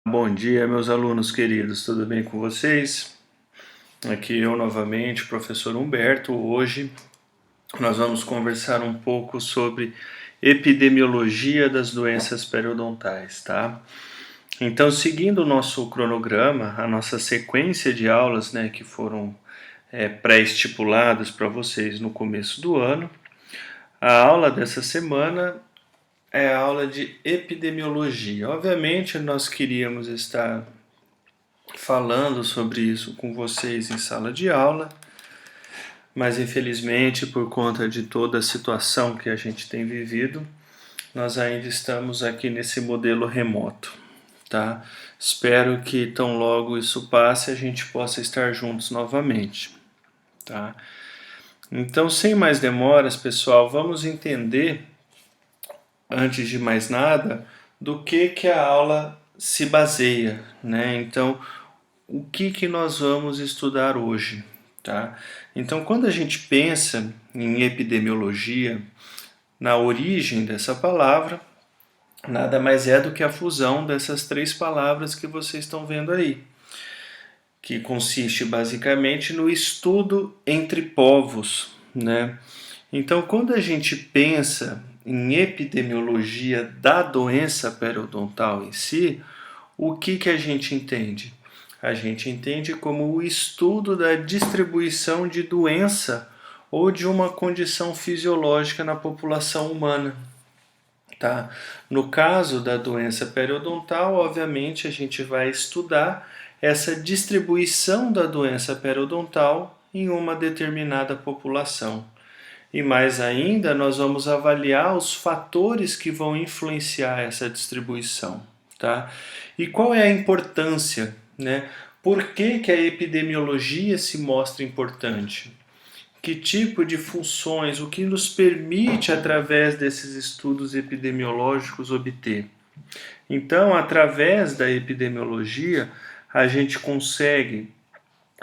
Bom dia, meus alunos queridos, tudo bem com vocês? Aqui eu novamente, professor Humberto. Hoje nós vamos conversar um pouco sobre epidemiologia das doenças periodontais, tá? Então, seguindo o nosso cronograma, a nossa sequência de aulas, né, que foram pré-estipuladas para vocês no começo do ano, a aula dessa semana é a aula de epidemiologia. Obviamente, nós queríamos estar falando sobre isso com vocês em sala de aula, mas infelizmente, por conta de toda a situação que a gente tem vivido, nós ainda estamos aqui nesse modelo remoto, tá? Espero que tão logo isso passe a gente possa estar juntos novamente, tá? Então, sem mais demoras, pessoal, vamos entender, antes de mais nada, do que a aula se baseia, né? Então, o que nós vamos estudar hoje, tá? Então, quando a gente pensa em epidemiologia, na origem dessa palavra, nada mais é do que a fusão dessas três palavras que vocês estão vendo aí, que consiste basicamente no estudo entre povos, né? Então, quando a gente pensa em epidemiologia da doença periodontal em si, o que a gente entende? A gente entende como o estudo da distribuição de doença ou de uma condição fisiológica na população humana. Tá? No caso da doença periodontal, obviamente a gente vai estudar essa distribuição da doença periodontal em uma determinada população. E mais ainda, nós vamos avaliar os fatores que vão influenciar essa distribuição, tá? E qual é a importância, né? Por que a epidemiologia se mostra importante? Que tipo de funções, o que nos permite, através desses estudos epidemiológicos, obter? Então, através da epidemiologia, a gente consegue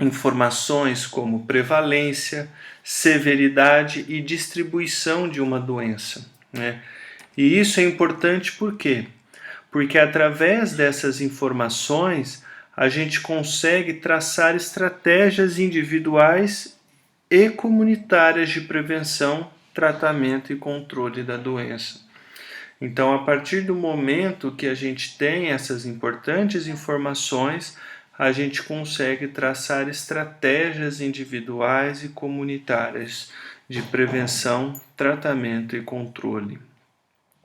informações como prevalência, severidade e distribuição de uma doença, né? E isso é importante por quê? Porque através dessas informações a gente consegue traçar estratégias individuais e comunitárias de prevenção, tratamento e controle da doença. Então, a partir do momento que a gente tem essas importantes informações, a gente consegue traçar estratégias individuais e comunitárias de prevenção, tratamento e controle.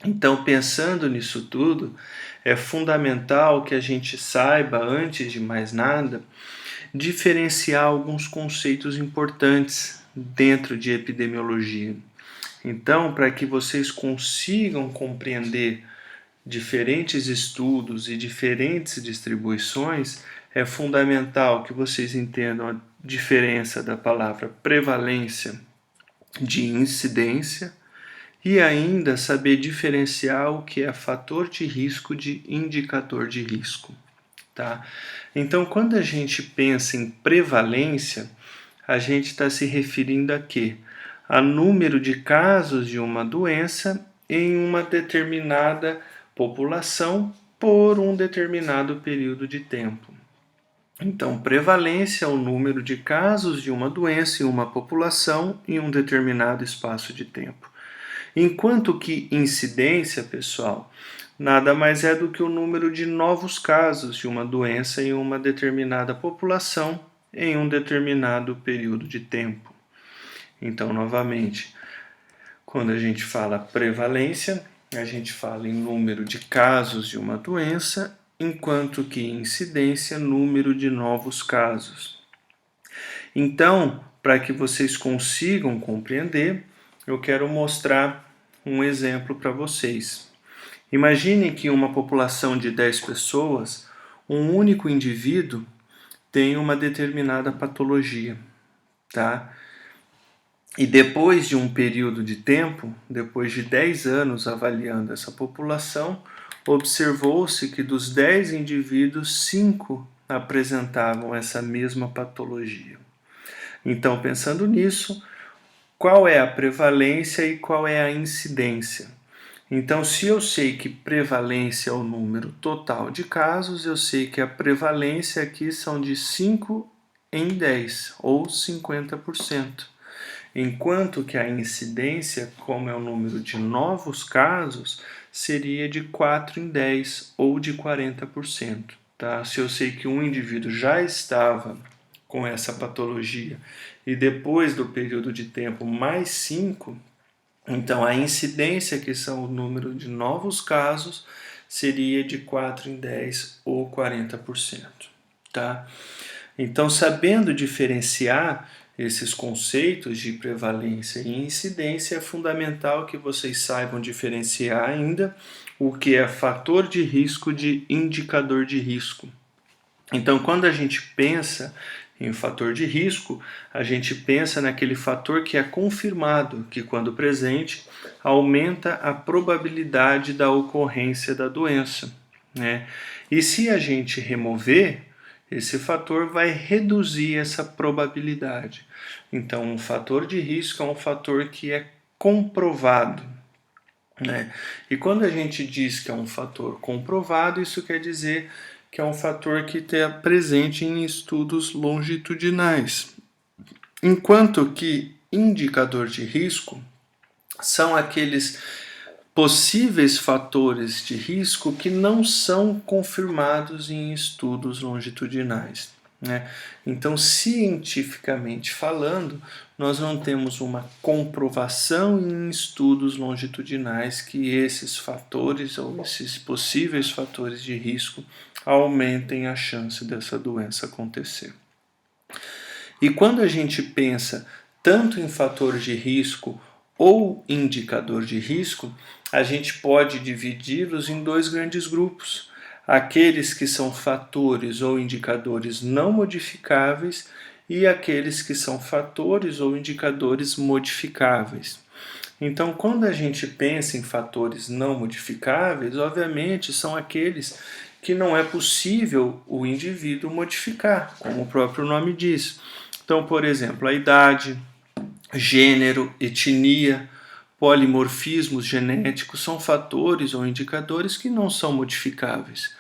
Então, pensando nisso tudo, é fundamental que a gente saiba, antes de mais nada, diferenciar alguns conceitos importantes dentro de epidemiologia. Então, para que vocês consigam compreender diferentes estudos e diferentes distribuições, é fundamental que vocês entendam a diferença da palavra prevalência de incidência e ainda saber diferenciar o que é fator de risco de indicador de risco, tá? Então, quando a gente pensa em prevalência, a gente está se referindo a quê? A número de casos de uma doença em uma determinada população por um determinado período de tempo. Então, prevalência é o número de casos de uma doença em uma população em um determinado espaço de tempo. Enquanto que incidência, pessoal, nada mais é do que o número de novos casos de uma doença em uma determinada população em um determinado período de tempo. Então, novamente, quando a gente fala prevalência, a gente fala em número de casos de uma doença, enquanto que incidência, número de novos casos. Então, para que vocês consigam compreender, eu quero mostrar um exemplo para vocês. Imaginem que em uma população de 10 pessoas, um único indivíduo tem uma determinada patologia, tá? E depois de um período de tempo, depois de 10 anos avaliando essa população, observou-se que dos 10 indivíduos, 5 apresentavam essa mesma patologia. Então, pensando nisso, qual é a prevalência e qual é a incidência? Então, se eu sei que prevalência é o número total de casos, eu sei que a prevalência aqui são de 5 em 10, ou 50%. Enquanto que a incidência, como é o número de novos casos, seria de 4 em 10, ou de 40%. Tá? Se eu sei que um indivíduo já estava com essa patologia e depois do período de tempo mais 5, então a incidência, que são o número de novos casos, seria de 4 em 10 ou 40%. Tá? Então, sabendo diferenciar esses conceitos de prevalência e incidência, é fundamental que vocês saibam diferenciar ainda o que é fator de risco de indicador de risco. Então, quando a gente pensa em fator de risco, a gente pensa naquele fator que é confirmado, que quando presente, aumenta a probabilidade da ocorrência da doença, né? E se a gente remover, esse fator vai reduzir essa probabilidade. Então, um fator de risco é um fator que é comprovado, né? E quando a gente diz que é um fator comprovado, isso quer dizer que é um fator que está presente em estudos longitudinais. Enquanto que indicador de risco são aqueles possíveis fatores de risco que não são confirmados em estudos longitudinais, né? Então, cientificamente falando, nós não temos uma comprovação em estudos longitudinais que esses fatores ou esses possíveis fatores de risco aumentem a chance dessa doença acontecer. E quando a gente pensa tanto em fator de risco ou indicador de risco, a gente pode dividi-los em dois grandes grupos: aqueles que são fatores ou indicadores não modificáveis e aqueles que são fatores ou indicadores modificáveis. Então, quando a gente pensa em fatores não modificáveis, obviamente são aqueles que não é possível o indivíduo modificar, como o próprio nome diz. Então, por exemplo, a idade, gênero, etnia, polimorfismos genéticos são fatores ou indicadores que não são modificáveis.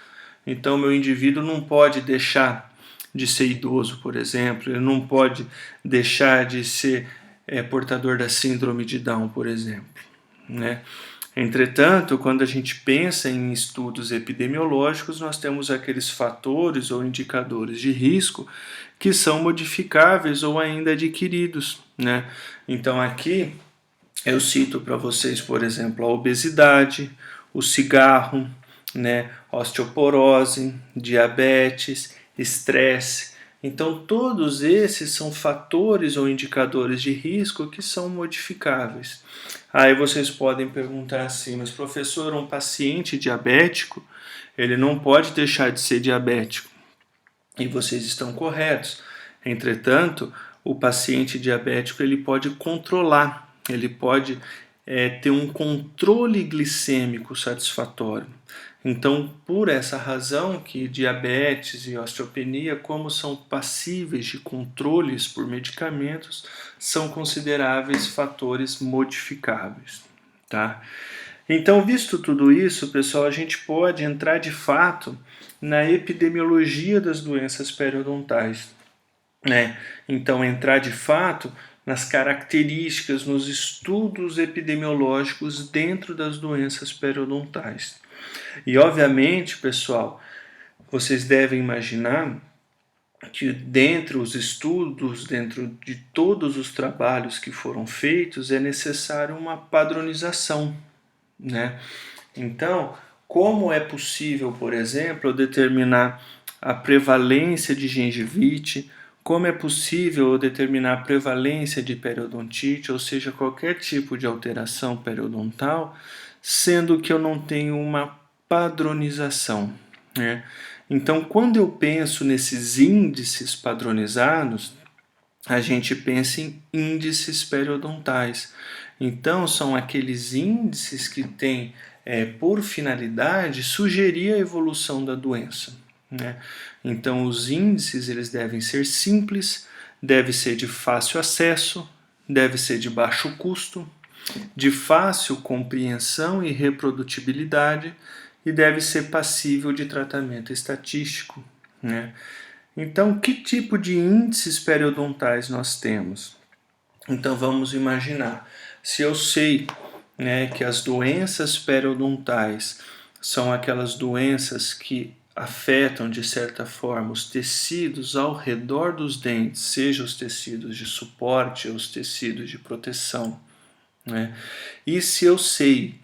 Então, meu indivíduo não pode deixar de ser idoso, por exemplo, ele não pode deixar de ser portador da síndrome de Down, por exemplo, né? Entretanto, quando a gente pensa em estudos epidemiológicos, nós temos aqueles fatores ou indicadores de risco que são modificáveis ou ainda adquiridos, né? Então aqui eu cito para vocês, por exemplo, a obesidade, o cigarro, né, osteoporose, diabetes, estresse. Então, todos esses são fatores ou indicadores de risco que são modificáveis. Aí vocês podem perguntar assim, mas professor, um paciente diabético, ele não pode deixar de ser diabético. E vocês estão corretos. Entretanto, o paciente diabético ele pode controlar, ele pode ter um controle glicêmico satisfatório. Então, por essa razão que diabetes e osteopenia, como são passíveis de controles por medicamentos, são consideráveis fatores modificáveis, tá? Então, visto tudo isso, pessoal, a gente pode entrar de fato na epidemiologia das doenças periodontais, né? Então, entrar de fato nas características, nos estudos epidemiológicos dentro das doenças periodontais. E, obviamente, pessoal, vocês devem imaginar que dentro os estudos, dentro de todos os trabalhos que foram feitos, é necessário uma padronização, né? Então, como é possível, por exemplo, determinar a prevalência de gengivite, como é possível determinar a prevalência de periodontite, ou seja, qualquer tipo de alteração periodontal, sendo que eu não tenho uma padronização, né? Então, quando eu penso nesses índices padronizados, a gente pensa em índices periodontais. Então, são aqueles índices que têm por finalidade sugerir a evolução da doença, né? Então, os índices eles devem ser simples, deve ser de fácil acesso, deve ser de baixo custo, de fácil compreensão e reprodutibilidade e deve ser passível de tratamento estatístico, né? Então, que tipo de índices periodontais nós temos? Então, vamos imaginar, se eu sei, né, que as doenças periodontais são aquelas doenças que afetam, de certa forma, os tecidos ao redor dos dentes, seja os tecidos de suporte ou os tecidos de proteção, né? E se eu sei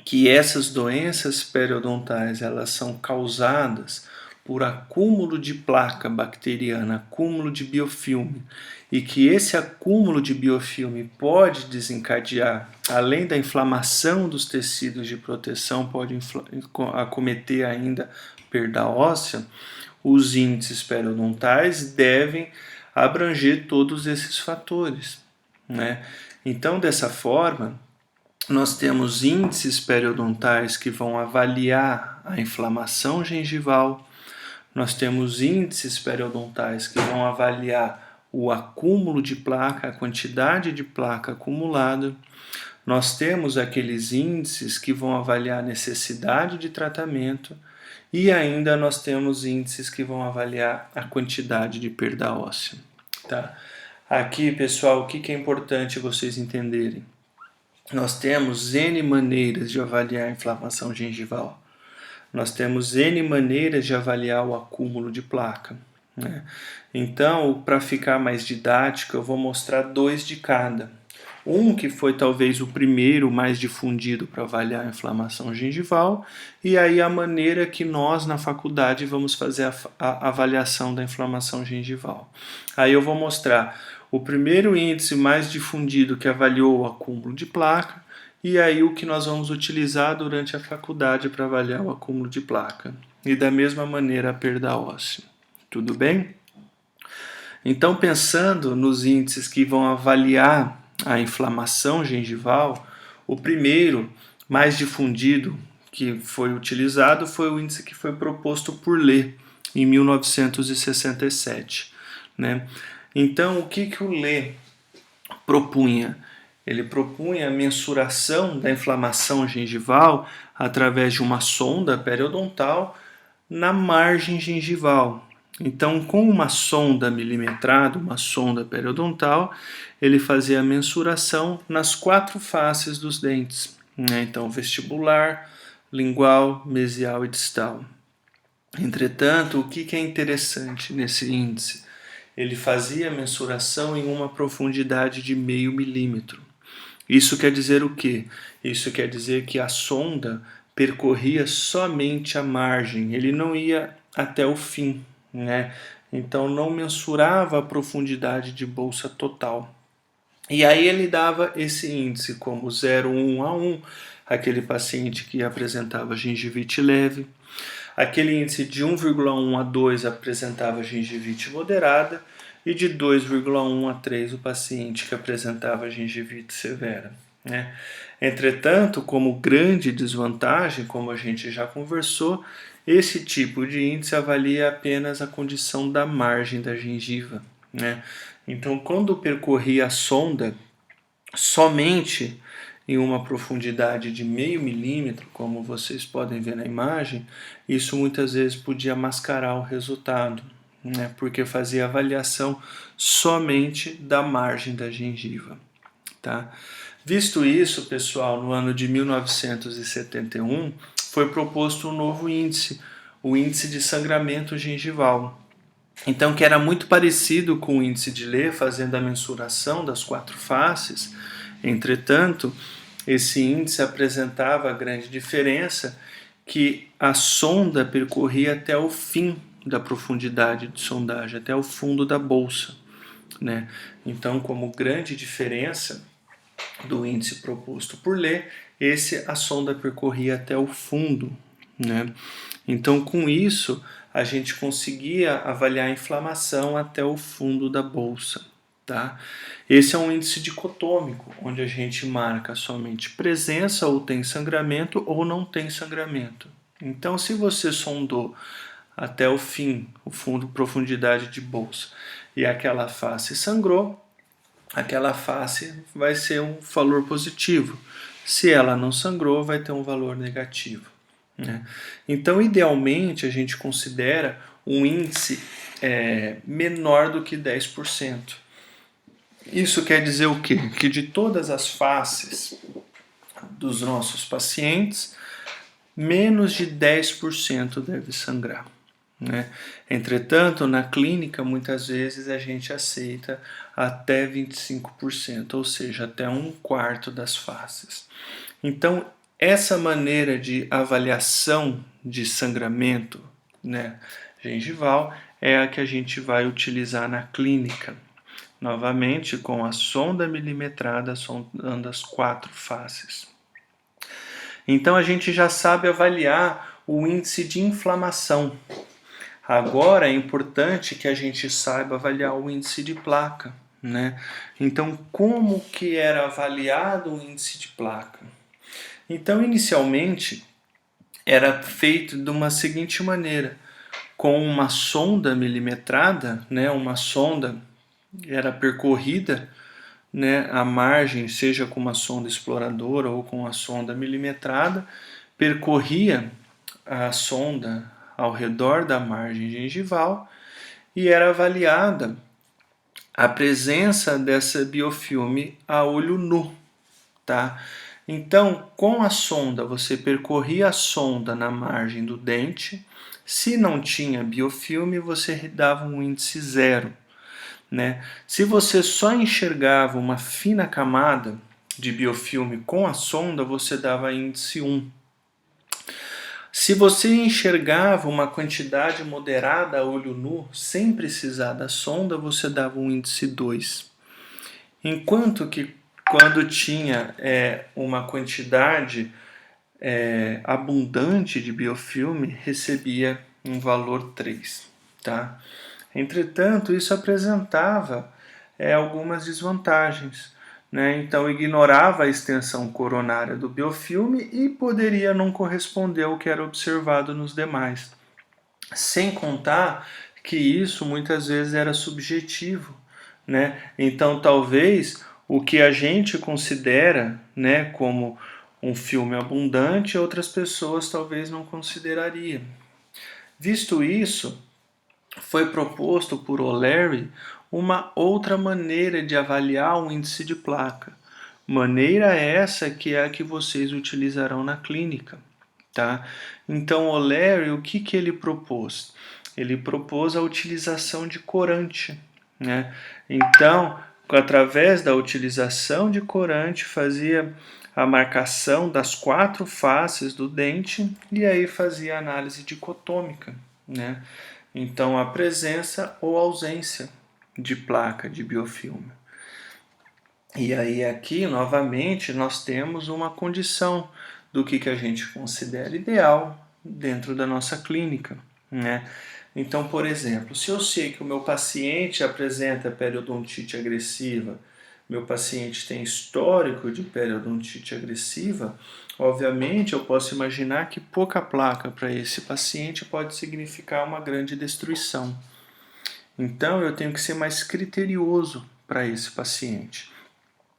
que essas doenças periodontais elas são causadas por acúmulo de placa bacteriana, acúmulo de biofilme, e que esse acúmulo de biofilme pode desencadear, além da inflamação dos tecidos de proteção, pode acometer ainda perda óssea, os índices periodontais devem abranger todos esses fatores, né? Então, dessa forma, nós temos índices periodontais que vão avaliar a inflamação gengival, nós temos índices periodontais que vão avaliar o acúmulo de placa, a quantidade de placa acumulada, nós temos aqueles índices que vão avaliar a necessidade de tratamento e ainda nós temos índices que vão avaliar a quantidade de perda óssea. Tá? Aqui, pessoal, o que é importante vocês entenderem? Nós temos N maneiras de avaliar a inflamação gengival. Nós temos N maneiras de avaliar o acúmulo de placa, né? Então, para ficar mais didático, eu vou mostrar 2 de cada. Um que foi talvez o primeiro mais difundido para avaliar a inflamação gengival, e aí a maneira que nós na faculdade vamos fazer a avaliação da inflamação gengival. Aí eu vou mostrar o primeiro índice mais difundido que avaliou o acúmulo de placa, e aí o que nós vamos utilizar durante a faculdade para avaliar o acúmulo de placa. E da mesma maneira a perda óssea. Tudo bem? Então, pensando nos índices que vão avaliar a inflamação gengival, o primeiro, mais difundido, que foi utilizado foi o índice que foi proposto por Lê em 1967, né? Então, o que o Lê propunha? Ele propunha a mensuração da inflamação gengival através de uma sonda periodontal na margem gengival. Então, com uma sonda milimetrada, uma sonda periodontal, ele fazia a mensuração nas 4 faces dos dentes, né? Então, vestibular, lingual, mesial e distal. Entretanto, o que é interessante nesse índice? Ele fazia a mensuração em uma profundidade de 0,5 milímetro. Isso quer dizer o quê? Isso quer dizer que a sonda percorria somente a margem, ele não ia até o fim, né? Então não mensurava a profundidade de bolsa total. E aí ele dava esse índice como 0,1 a 1, aquele paciente que apresentava gengivite leve, aquele índice de 1,1 a 2 apresentava gengivite moderada e de 2,1 a 3 o paciente que apresentava gengivite severa, né? Entretanto, como grande desvantagem, como a gente já conversou, esse tipo de índice avalia apenas a condição da margem da gengiva, né? Então, quando percorria a sonda somente em uma profundidade de 0,5 milímetro, como vocês podem ver na imagem, isso muitas vezes podia mascarar o resultado, né? Porque fazia avaliação somente da margem da gengiva, tá? Visto isso, pessoal, no ano de 1971 foi proposto um novo índice, o índice de sangramento gengival. Então, que era muito parecido com o índice de Lê, fazendo a mensuração das 4 faces. Entretanto, esse índice apresentava a grande diferença que a sonda percorria até o fim da profundidade de sondagem, até o fundo da bolsa, né? Então, como grande diferença do índice proposto por Lê, a sonda percorria até o fundo, né? Então, com isso, a gente conseguia avaliar a inflamação até o fundo da bolsa, tá? Esse é um índice dicotômico, onde a gente marca somente presença ou tem sangramento ou não tem sangramento. Então, se você sondou até o fim, o fundo, profundidade de bolsa, e aquela face sangrou, aquela face vai ser um valor positivo. Se ela não sangrou, vai ter um valor negativo, né? Então, idealmente, a gente considera um índice menor do que 10%. Isso quer dizer o quê? Que de todas as faces dos nossos pacientes, menos de 10% deve sangrar, né? Entretanto, na clínica, muitas vezes a gente aceita até 25%, ou seja, até um quarto das faces. Então, essa maneira de avaliação de sangramento, né, gengival é a que a gente vai utilizar na clínica. Novamente, com a sonda milimetrada sondando as 4 faces. Então, a gente já sabe avaliar o índice de inflamação. Agora, é importante que a gente saiba avaliar o índice de placa, né? Então, como que era avaliado o índice de placa? Então, inicialmente, era feito de uma seguinte maneira, com uma sonda milimetrada, né, uma sonda era percorrida, né, a margem, seja com uma sonda exploradora ou com a sonda milimetrada, percorria a sonda ao redor da margem gengival e era avaliada a presença dessa biofilme a olho nu, tá? Então, com a sonda, você percorria a sonda na margem do dente. Se não tinha biofilme, você dava um índice 0, né? Se você só enxergava uma fina camada de biofilme com a sonda, você dava índice 1. Se você enxergava uma quantidade moderada a olho nu, sem precisar da sonda, você dava um índice 2. Enquanto que quando tinha uma quantidade abundante de biofilme, recebia um valor 3. Tá? Entretanto, isso apresentava algumas desvantagens, né? Então, ignorava a extensão coronária do biofilme e poderia não corresponder ao que era observado nos demais. Sem contar que isso muitas vezes era subjetivo, né? Então, talvez o que a gente considera, né, como um filme abundante, outras pessoas talvez não considerariam. Visto isso, foi proposto por O'Leary uma outra maneira de avaliar o índice de placa. Maneira essa que é a que vocês utilizarão na clínica, tá? Então, O'Leary, o que ele propôs? Ele propôs a utilização de corante, né? Então, através da utilização de corante, fazia a marcação das 4 faces do dente e aí fazia a análise dicotômica, né? Então, a presença ou ausência de placa de biofilme. E aí aqui, novamente, nós temos uma condição do que a gente considera ideal dentro da nossa clínica, né? Então, por exemplo, se eu sei que o meu paciente apresenta periodontite agressiva, meu paciente tem histórico de periodontite agressiva, obviamente eu posso imaginar que pouca placa para esse paciente pode significar uma grande destruição. Então, eu tenho que ser mais criterioso para esse paciente.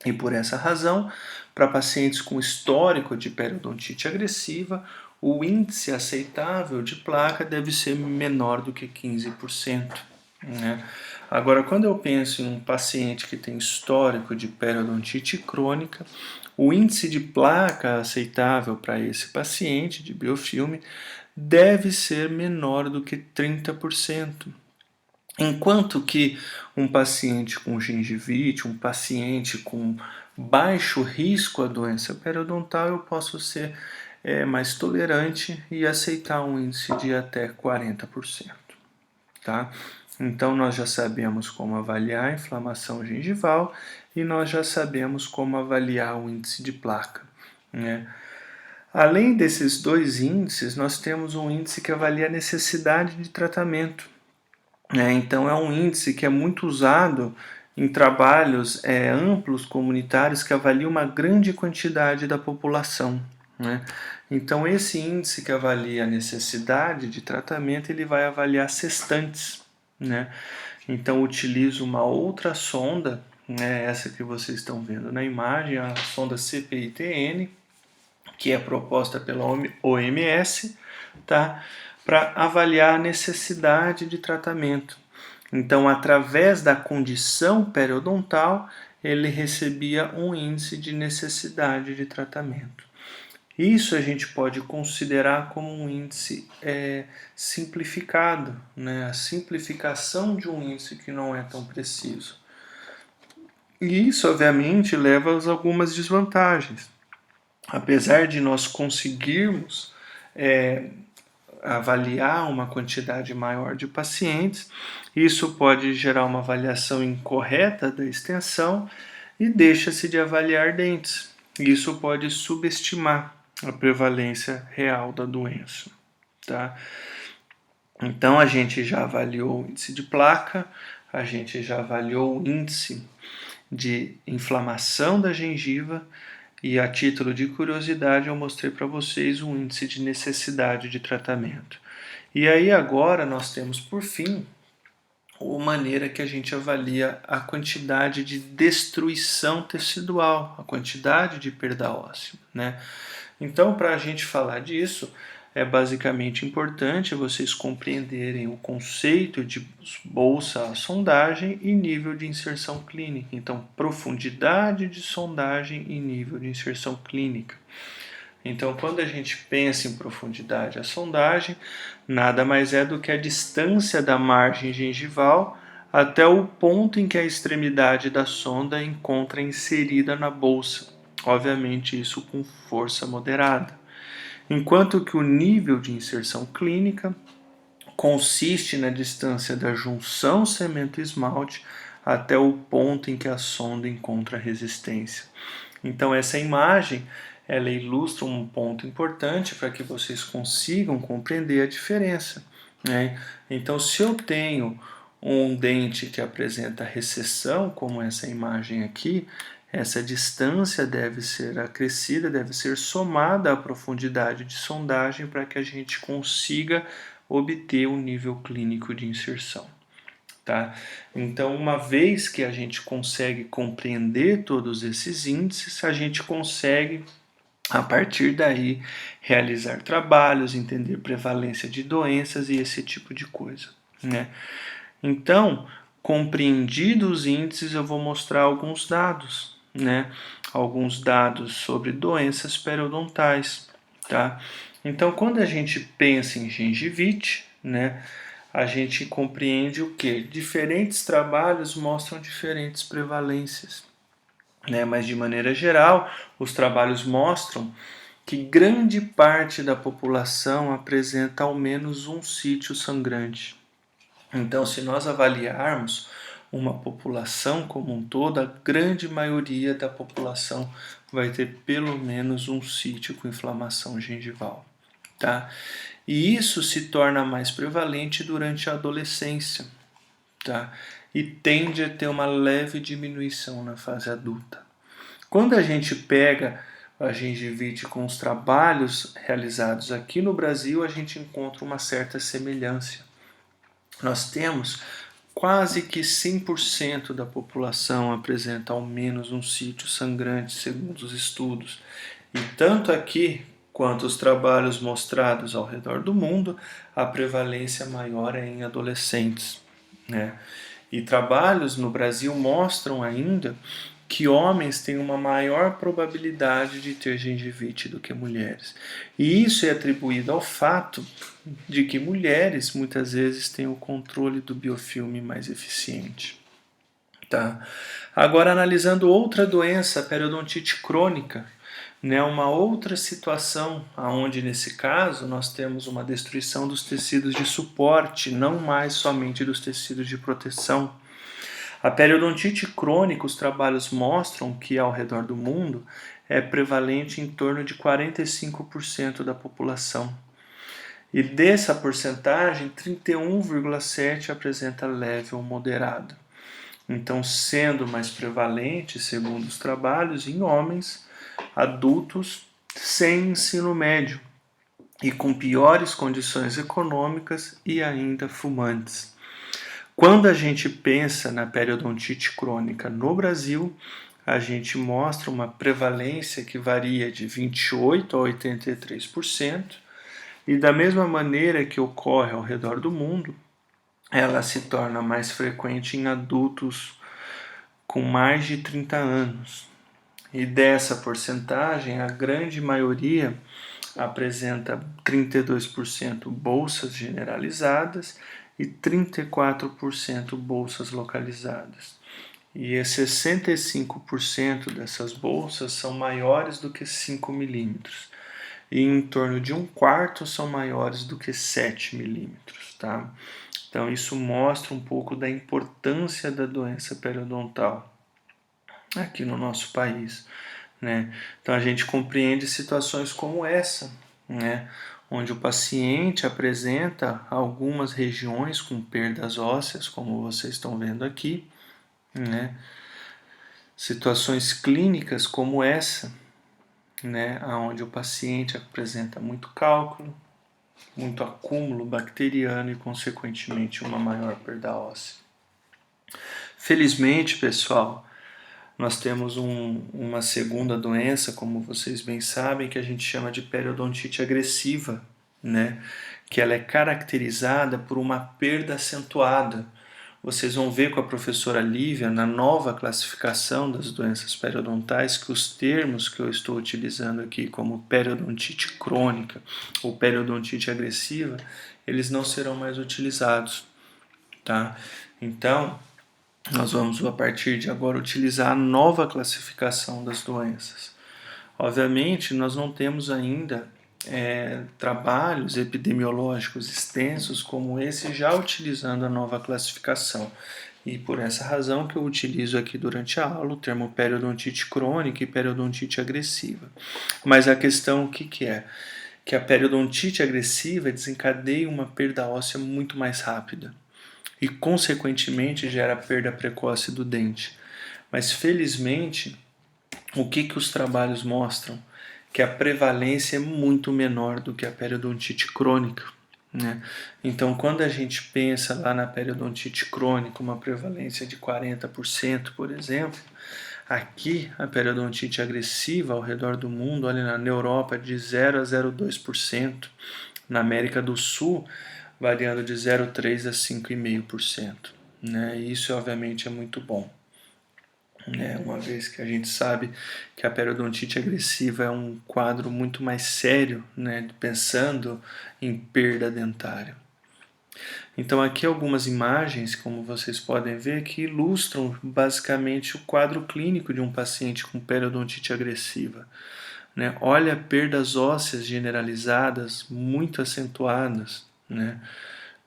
E por essa razão, para pacientes com histórico de periodontite agressiva, o índice aceitável de placa deve ser menor do que 15%. Né? Agora, quando eu penso em um paciente que tem histórico de periodontite crônica, o índice de placa aceitável para esse paciente de biofilme deve ser menor do que 30%. Enquanto que um paciente com gengivite, um paciente com baixo risco à doença periodontal, eu posso ser mais tolerante e aceitar um índice de até 40%. Tá? Então, nós já sabemos como avaliar a inflamação gengival e nós já sabemos como avaliar o índice de placa, né? Além desses 2 índices, nós temos um índice que avalia a necessidade de tratamento. Então, é um índice que é muito usado em trabalhos amplos comunitários que avaliam uma grande quantidade da população, né? Então, esse índice que avalia a necessidade de tratamento, ele vai avaliar sextantes, né? Então, utilizo uma outra sonda, né, essa que vocês estão vendo na imagem, a sonda CPI-TN, que é proposta pela OMS, tá? Para avaliar a necessidade de tratamento. Então, através da condição periodontal, ele recebia um índice de necessidade de tratamento. Isso a gente pode considerar como um índice simplificado, né? A simplificação de um índice que não é tão preciso. E isso, obviamente, leva a algumas desvantagens. Apesar de nós conseguirmos avaliar uma quantidade maior de pacientes, isso pode gerar uma avaliação incorreta da extensão e deixa-se de avaliar dentes. Isso pode subestimar a prevalência real da doença, tá? Então a gente já avaliou o índice de placa, a gente já avaliou o índice de inflamação da gengiva e, a título de curiosidade, eu mostrei para vocês o índice de necessidade de tratamento. E aí agora nós temos, por fim, a maneira que a gente avalia a quantidade de destruição tecidual, a quantidade de perda óssea, né? Então, para a gente falar disso, é basicamente importante vocês compreenderem o conceito de bolsa sondagem e nível de inserção clínica. Então, profundidade de sondagem e nível de inserção clínica. Então, quando a gente pensa em profundidade, a sondagem nada mais é do que a distância da margem gengival até o ponto em que a extremidade da sonda encontra inserida na bolsa. Obviamente, isso com força moderada. Enquanto que o nível de inserção clínica consiste na distância da junção cemento-esmalte até o ponto em que a sonda encontra resistência. Então, essa imagem ela ilustra um ponto importante para que vocês consigam compreender a diferença, né? Então, se eu tenho um dente que apresenta recessão, como essa imagem aqui, essa distância deve ser acrescida, deve ser somada à profundidade de sondagem para que a gente consiga obter o nível clínico de inserção. Tá? Então, uma vez que a gente consegue compreender todos esses índices, a gente consegue, a partir daí, realizar trabalhos, entender prevalência de doenças e esse tipo de coisa, né? Então, compreendidos os índices, eu vou mostrar alguns dados, né? Alguns dados sobre doenças periodontais, tá? Então, quando a gente pensa em gengivite, né, a gente compreende o que? Diferentes trabalhos mostram diferentes prevalências, né? Mas de maneira geral, os trabalhos mostram que grande parte da população apresenta ao menos um sítio sangrante. Então, se nós avaliarmos uma população como um todo, a grande maioria da população vai ter pelo menos um sítio com inflamação gengival, tá? E isso se torna mais prevalente durante a adolescência, tá? E tende a ter uma leve diminuição na fase adulta. Quando a gente pega a gengivite com os trabalhos realizados aqui no Brasil, a gente encontra uma certa semelhança. Nós temos quase que 100% da população apresenta ao menos um sítio sangrante, segundo os estudos. E tanto aqui quanto os trabalhos mostrados ao redor do mundo, a prevalência maior é em adolescentes, né? E trabalhos no Brasil mostram ainda que homens têm uma maior probabilidade de ter gengivite do que mulheres. E isso é atribuído ao fato de que mulheres muitas vezes têm o controle do biofilme mais eficiente. Tá? Agora, analisando outra doença, a periodontite crônica, né, uma outra situação onde, nesse caso, nós temos uma destruição dos tecidos de suporte, não mais somente dos tecidos de proteção. A periodontite crônica, os trabalhos mostram que ao redor do mundo é prevalente em torno de 45% da população. E dessa porcentagem, 31,7% apresenta leve ou moderado. Então, sendo mais prevalente, segundo os trabalhos, em homens adultos sem ensino médio e com piores condições econômicas e ainda fumantes. Quando a gente pensa na periodontite crônica no Brasil, a gente mostra uma prevalência que varia de 28% a 83%, e da mesma maneira que ocorre ao redor do mundo, ela se torna mais frequente em adultos com mais de 30 anos. E dessa porcentagem, a grande maioria apresenta 32% bolsas generalizadas e 34% bolsas localizadas. E 65% dessas bolsas são maiores do que 5 milímetros. E em torno de um quarto são maiores do que 7 milímetros. Tá? Então isso mostra um pouco da importância da doença periodontal aqui no nosso país, né? Então a gente compreende situações como essa, né? Onde o paciente apresenta algumas regiões com perdas ósseas, como vocês estão vendo aqui, né? Situações clínicas como essa, né? Onde o paciente apresenta muito cálculo, muito acúmulo bacteriano e, consequentemente, uma maior perda óssea. Felizmente, pessoal, nós temos uma segunda doença, como vocês bem sabem, que a gente chama de periodontite agressiva, né? Que ela é caracterizada por uma perda acentuada. Vocês vão ver com a professora Lívia, na nova classificação das doenças periodontais, que os termos que eu estou utilizando aqui, como periodontite crônica ou periodontite agressiva, eles não serão mais utilizados, tá? Então, nós vamos, a partir de agora, utilizar a nova classificação das doenças. Obviamente, nós não temos ainda trabalhos epidemiológicos extensos como esse, já utilizando a nova classificação. E por essa razão que eu utilizo aqui durante a aula o termo periodontite crônica e periodontite agressiva. Mas a questão, o que é? Que a periodontite agressiva desencadeia uma perda óssea muito mais rápida e, consequentemente, gera perda precoce do dente. Mas, felizmente, o que os trabalhos mostram? Que a prevalência é muito menor do que a periodontite crônica, né? Então, quando a gente pensa lá na periodontite crônica, uma prevalência de 40%, por exemplo, aqui a periodontite agressiva ao redor do mundo, olha, na Europa de 0 a 0,2%, na América do Sul variando de 0,3% a 5,5%, né? Isso, obviamente, é muito bom, né? Uma vez que a gente sabe que a periodontite agressiva é um quadro muito mais sério, né? Pensando em perda dentária. Então aqui algumas imagens, como vocês podem ver, que ilustram basicamente o quadro clínico de um paciente com periodontite agressiva, né? Olha, perdas ósseas generalizadas muito acentuadas, né?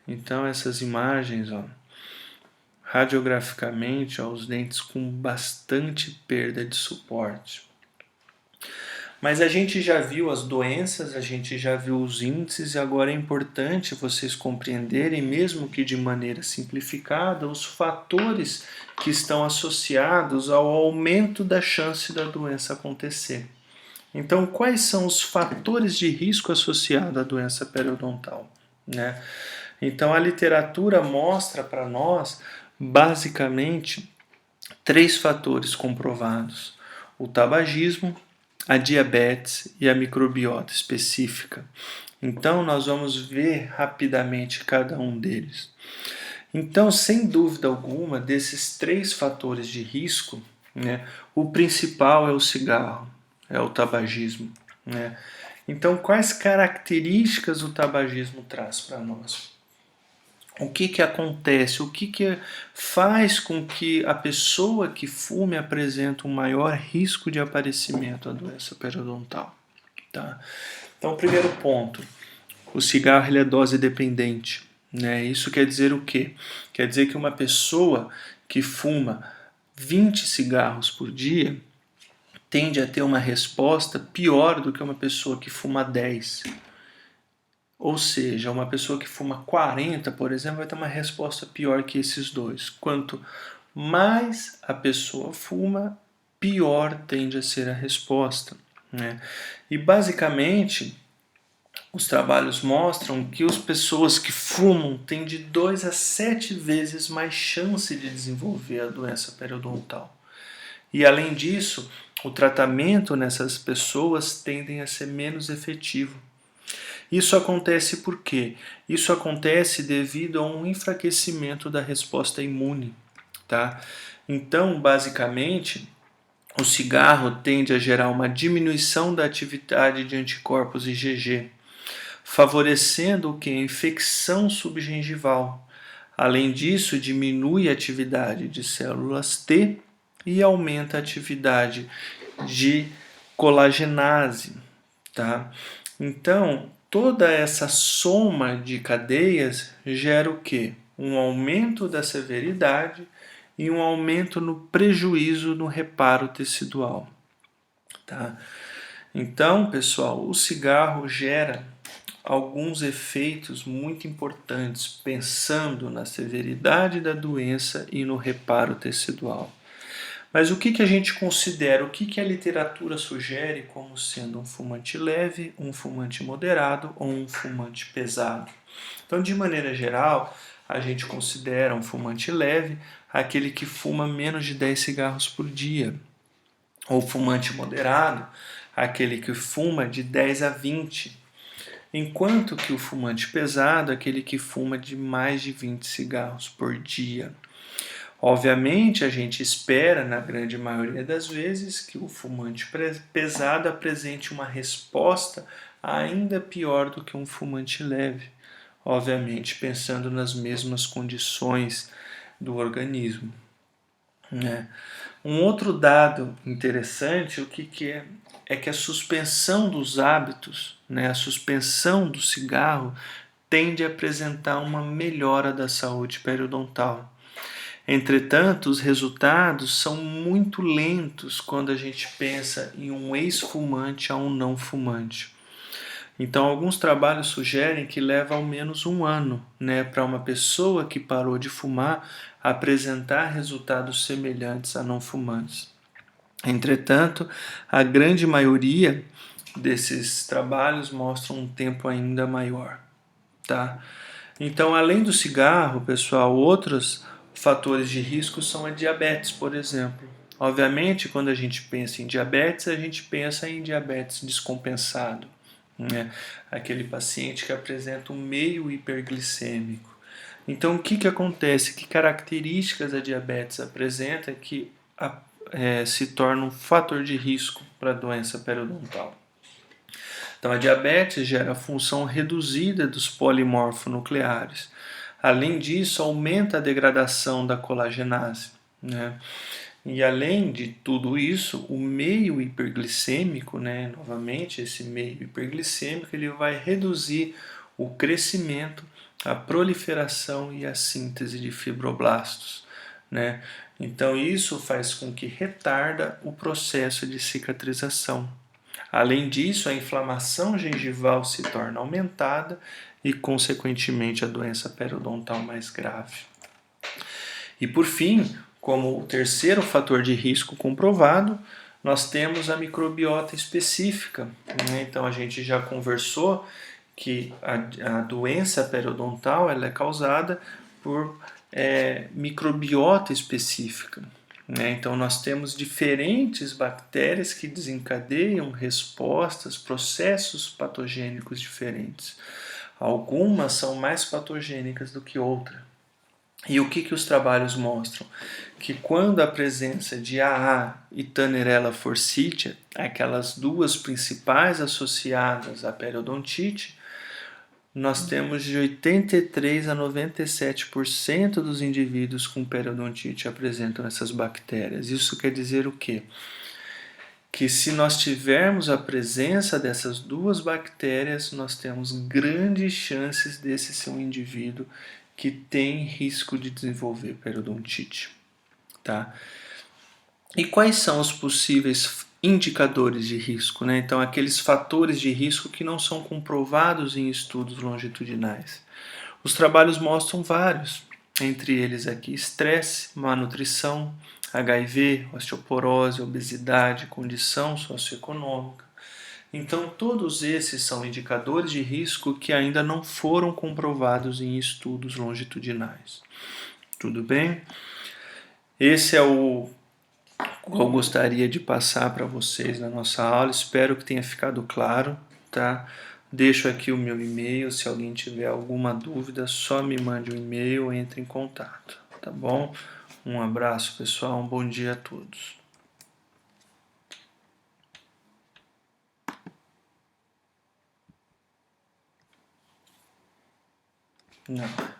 Então essas imagens, ó, radiograficamente, ó, os dentes com bastante perda de suporte. Mas a gente já viu as doenças, a gente já viu os índices, e agora é importante vocês compreenderem, mesmo que de maneira simplificada, os fatores que estão associados ao aumento da chance da doença acontecer. Então, quais são os fatores de risco associados à doença periodontal, né? Então, a literatura mostra para nós, basicamente, 3 fatores comprovados: o tabagismo, a diabetes e a microbiota específica. Então, nós vamos ver rapidamente cada um deles. Então, sem dúvida alguma, desses 3 fatores de risco, né, o principal é o cigarro, é o tabagismo, né? Então, quais características o tabagismo traz para nós? O que acontece? O que faz com que a pessoa que fume apresente um maior risco de aparecimento da doença periodontal? Tá? Então, primeiro ponto, o cigarro ele é dose dependente, né? Isso quer dizer o quê? Quer dizer que uma pessoa que fuma 20 cigarros por dia tende a ter uma resposta pior do que uma pessoa que fuma 10. Ou seja, uma pessoa que fuma 40, por exemplo, vai ter uma resposta pior que esses dois. Quanto mais a pessoa fuma, pior tende a ser a resposta, né? E basicamente, os trabalhos mostram que as pessoas que fumam têm de 2 a 7 vezes mais chance de desenvolver a doença periodontal. E além disso, o tratamento nessas pessoas tende a ser menos efetivo. Isso acontece por quê? Isso acontece devido a um enfraquecimento da resposta imune, tá? Então, basicamente, o cigarro tende a gerar uma diminuição da atividade de anticorpos IgG, favorecendo o que? A infecção subgengival. Além disso, diminui a atividade de células T e aumenta a atividade de colagenase, tá? Então, toda essa soma de cadeias gera o quê? Um aumento da severidade e um aumento no prejuízo no reparo tecidual, tá? Então, pessoal, o cigarro gera alguns efeitos muito importantes, pensando na severidade da doença e no reparo tecidual. Mas o que a gente considera, o que a literatura sugere como sendo um fumante leve, um fumante moderado ou um fumante pesado? Então, de maneira geral, a gente considera um fumante leve aquele que fuma menos de 10 cigarros por dia, ou fumante moderado, aquele que fuma de 10 a 20, enquanto que o fumante pesado é aquele que fuma de mais de 20 cigarros por dia. Obviamente, a gente espera, na grande maioria das vezes, que o fumante pesado apresente uma resposta ainda pior do que um fumante leve, obviamente pensando nas mesmas condições do organismo, né? Um outro dado interessante, o que é que a suspensão dos hábitos, né, a suspensão do cigarro, tende a apresentar uma melhora da saúde periodontal. Entretanto, os resultados são muito lentos quando a gente pensa em um ex-fumante a um não fumante. Então, alguns trabalhos sugerem que leva ao menos um ano, né, para uma pessoa que parou de fumar apresentar resultados semelhantes a não fumantes. Entretanto, a grande maioria desses trabalhos mostram um tempo ainda maior, tá? Então, além do cigarro, pessoal, outros fatores de risco são a diabetes, por exemplo. Obviamente, quando a gente pensa em diabetes, a gente pensa em diabetes descompensado, né? Aquele paciente que apresenta um meio hiperglicêmico. Então, o que acontece? Que características a diabetes apresenta que se torna um fator de risco para a doença periodontal? Então, a diabetes gera a função reduzida dos polimorfonucleares. Além disso, aumenta a degradação da colagenase, né? E além de tudo isso, o meio hiperglicêmico, né, novamente, esse meio hiperglicêmico, ele vai reduzir o crescimento, a proliferação e a síntese de fibroblastos, né? Então isso faz com que retarda o processo de cicatrização. Além disso, a inflamação gengival se torna aumentada e, consequentemente, a doença periodontal mais grave. E por fim, como o terceiro fator de risco comprovado, nós temos a microbiota específica, né? Então a gente já conversou que a doença periodontal ela é causada por microbiota específica, né? Então nós temos diferentes bactérias que desencadeiam respostas, processos patogênicos diferentes. Algumas são mais patogênicas do que outras. E o que os trabalhos mostram? Que quando a presença de AA e Tannerella forsythia, aquelas duas principais associadas à periodontite, nós temos de 83 a 97% dos indivíduos com periodontite apresentam essas bactérias. Isso quer dizer o quê? Que se nós tivermos a presença dessas duas bactérias, nós temos grandes chances desse ser um indivíduo que tem risco de desenvolver periodontite, tá? E quais são os possíveis indicadores de risco, né? Então, aqueles fatores de risco que não são comprovados em estudos longitudinais. Os trabalhos mostram vários, entre eles aqui estresse, má nutrição, HIV, osteoporose, obesidade, condição socioeconômica, Então, todos esses são indicadores de risco que ainda não foram comprovados em estudos longitudinais. Tudo bem? Esse é o que eu gostaria de passar para vocês na nossa aula. Espero que tenha ficado claro, tá? Deixo aqui o meu e-mail. Se alguém tiver alguma dúvida, só me mande um e-mail ou entre em contato, tá bom? Um abraço, pessoal. Um bom dia a todos. Não.